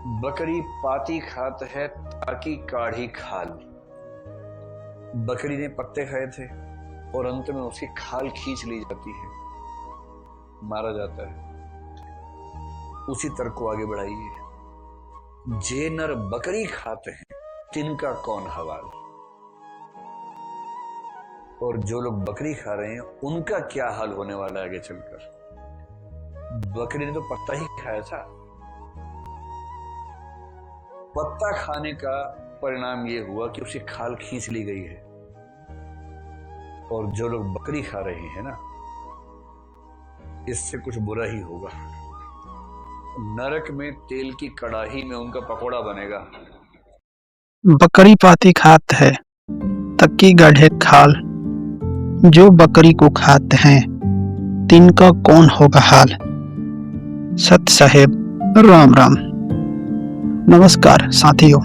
बकरी पाती खात है ताकि काढ़ी खाल। बकरी ने पत्ते खाए थे और अंत में उसकी खाल खींच ली जाती है, मारा जाता है। उसी तर्क को आगे बढ़ाइए। जे नर बकरी खाते हैं तिनका कौन हवाल। और जो लोग बकरी खा रहे हैं उनका क्या हाल होने वाला है आगे चलकर। बकरी ने तो पत्ता ही खाया था। पत्ता खाने का परिणाम यह हुआ कि उसकी खाल खींच ली गई है। और जो लोग बकरी खा रहे हैं ना, इससे कुछ बुरा ही होगा। नरक में तेल की कड़ाही में उनका पकोड़ा बनेगा। बकरी पाती खात है तक्की गढ़े खाल। जो बकरी को खाते हैं तिनका कौन होगा हाल। सत साहेब राम राम। नमस्कार साथियों,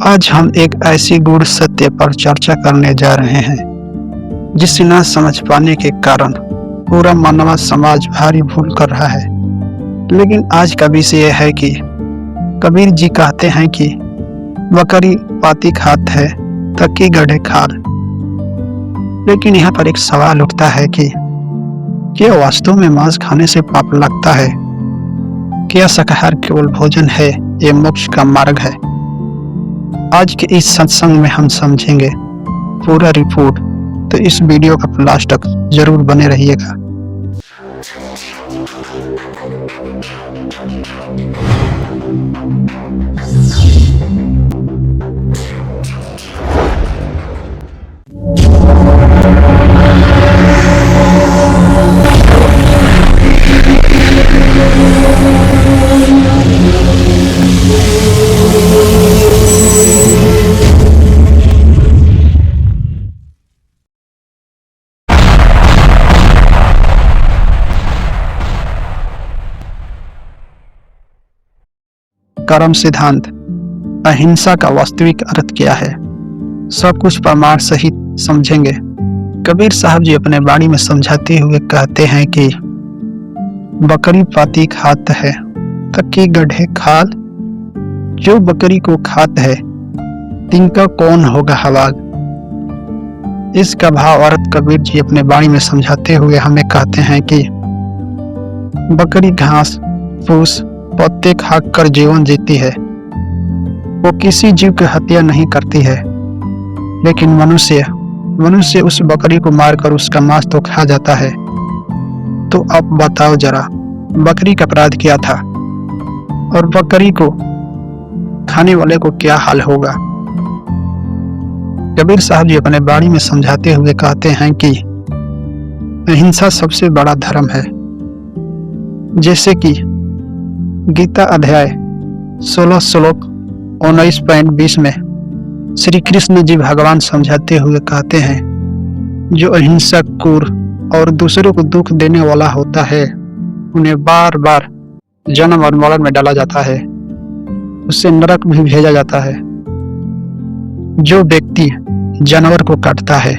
आज हम एक ऐसी गूढ़ सत्य पर चर्चा करने जा रहे हैं जिसे ना समझ पाने के कारण पूरा मानव समाज भारी भूल कर रहा है। लेकिन आज का विषय यह है कि कबीर जी कहते हैं कि बकरी पाती खात है तक्की गढ़े खाल। लेकिन यहाँ पर एक सवाल उठता है कि क्या वास्तव में मांस खाने से पाप लगता है? क्या शाकाहार केवल भोजन है, ये मोक्ष का मार्ग है? आज के इस सत्संग में हम समझेंगे पूरा रिपोर्ट, तो इस वीडियो का लास्ट तक जरूर बने रहिएगा। कर्म सिद्धांत अहिंसा का वास्तविक अर्थ क्या है, सब कुछ प्रमाण सहित समझेंगे। कबीर साहब जी अपने वाणी में समझाते हुए कहते हैं कि बकरी पाती खात है तक्की गढ़े खाल। जो बकरी को खात है तिनका कौन होगा हवाल। इसका भाव अर्थ कबीर जी अपने वाणी में समझाते हुए हमें कहते हैं कि बकरी घास फूस पत्ते खाकर जीवन जीती है। वो किसी जीव की हत्या नहीं करती है, लेकिन मनुष्य उस बकरी को मारकर उसका मांस तो खा जाता है। तो अब बताओ जरा, बकरी का अपराध क्या था और बकरी को खाने वाले को क्या हाल होगा। कबीर साहब जी अपने वाणी में समझाते हुए कहते हैं कि अहिंसा सबसे बड़ा धर्म है। जैसे कि गीता अध्याय 16 श्लोक 19.20 में श्री कृष्ण जी भगवान समझाते हुए कहते हैं, जो अहिंसक, क्रूर और दूसरों को दुख देने वाला होता है उन्हें बार बार जन्म और मरण में डाला जाता है, उससे नरक भी भेजा जाता है। जो व्यक्ति जानवर को काटता है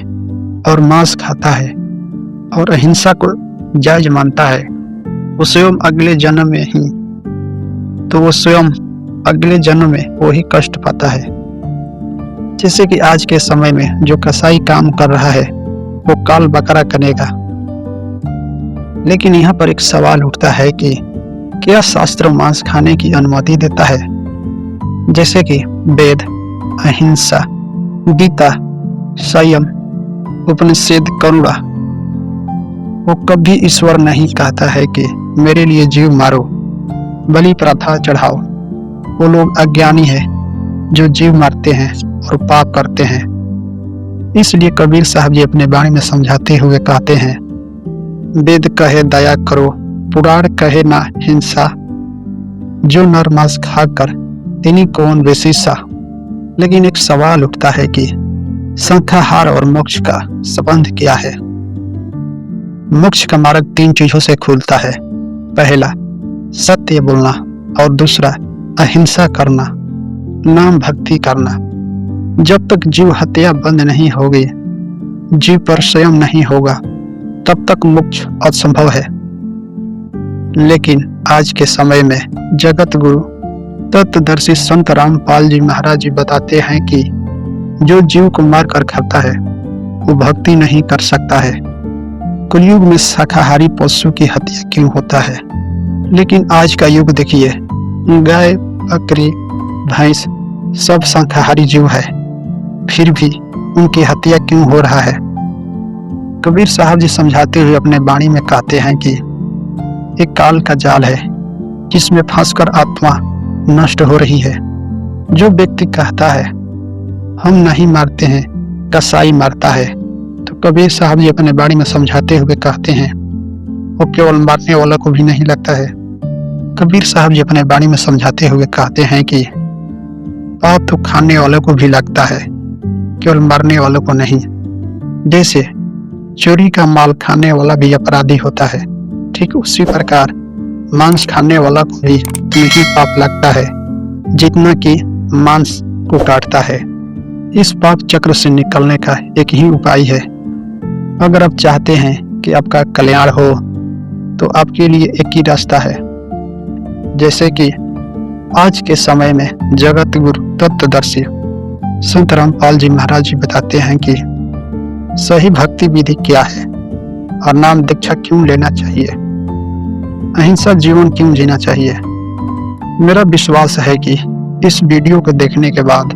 और मांस खाता है और अहिंसा को जायज मानता है, वो स्वयं अगले जन्म में वही कष्ट पाता है। जैसे कि आज के समय में जो कसाई काम कर रहा है वो काल बकरा करेगा। लेकिन यहाँ पर एक सवाल उठता है कि क्या शास्त्र मांस खाने की अनुमति देता है? जैसे कि वेद, अहिंसा, गीता, संयम, उपनिषद, करुणा। वो कभी ईश्वर नहीं कहता है कि मेरे लिए जीव मारो, बलि प्रथा चढ़ाओ। वो लोग अज्ञानी हैं जो जीव मारते हैं और पाप करते हैं। इसलिए कबीर साहब जी अपने वाणी में समझाते हुए कहते हैं, वेद कहे दया करो, पुराण कहे ना हिंसा। जो नर मांस खाकर तिनी कौन बेसीसा। लेकिन एक सवाल उठता है कि शाकाहार और मोक्ष का संबंध क्या है। मोक्ष का मार्ग 3 चीजों से खुलता है। पहला सत्य बोलना और दूसरा अहिंसा करना, नाम भक्ति करना। जब तक जीव हत्या बंद नहीं होगी, जीव पर स्वयं नहीं होगा, तब तक मोक्ष असंभव है। लेकिन आज के समय में जगत गुरु तत्वदर्शी संत रामपाल जी महाराज जी बताते हैं कि जो जीव को मार कर खाता है वो भक्ति नहीं कर सकता है। कलयुग में शाकाहारी पशु की हत्या क्यों होता है, लेकिन आज का युग देखिए, गाय बकरी भैंस सब शाकाहारी जीव है, फिर भी उनकी हत्या क्यों हो रहा है। कबीर साहब जी समझाते हुए अपने वाणी में कहते हैं कि एक काल का जाल है जिसमें फंसकर आत्मा नष्ट हो रही है। जो व्यक्ति कहता है हम नहीं मारते हैं, कसाई मारता है, तो कबीर साहब जी अपने वाणी में समझाते हुए कहते हैं वो केवल मारने वाला को भी नहीं लगता है। कबीर साहब जी अपने वाणी में समझाते हुए कहते हैं कि पाप तो खाने वालों को भी लगता है, केवल मारने वालों को नहीं। जैसे चोरी का माल खाने वाला भी अपराधी होता है, ठीक उसी प्रकार मांस खाने वाला को भी नहीं पाप लगता है जितना कि मांस को काटता है। इस पाप चक्र से निकलने का एक ही उपाय है। अगर आप चाहते हैं कि आपका कल्याण हो तो आपके लिए एक ही रास्ता है। जैसे कि आज के समय में जगत गुरु तत्वदर्शी संत रामपाल जी महाराज जी बताते हैं कि सही भक्ति विधि क्या है और नाम दीक्षा क्यों लेना चाहिए, अहिंसा जीवन क्यों जीना चाहिए। मेरा विश्वास है कि इस वीडियो को देखने के बाद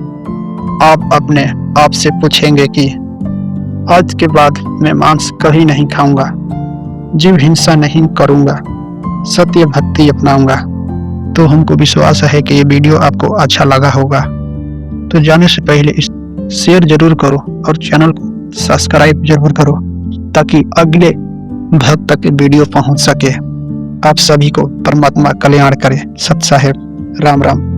आप अपने आप से पूछेंगे कि आज के बाद मैं मांस कभी नहीं खाऊंगा, जीव हिंसा नहीं करूंगा, सत्य भक्ति अपनाऊंगा। तो हमको विश्वास है कि ये वीडियो आपको अच्छा लगा होगा। तो जाने से पहले इस शेयर जरूर करो और चैनल को सब्सक्राइब जरूर करो ताकि अगले भक्त तक वीडियो पहुंच सके। आप सभी को परमात्मा कल्याण करे। सत साहेब, राम राम।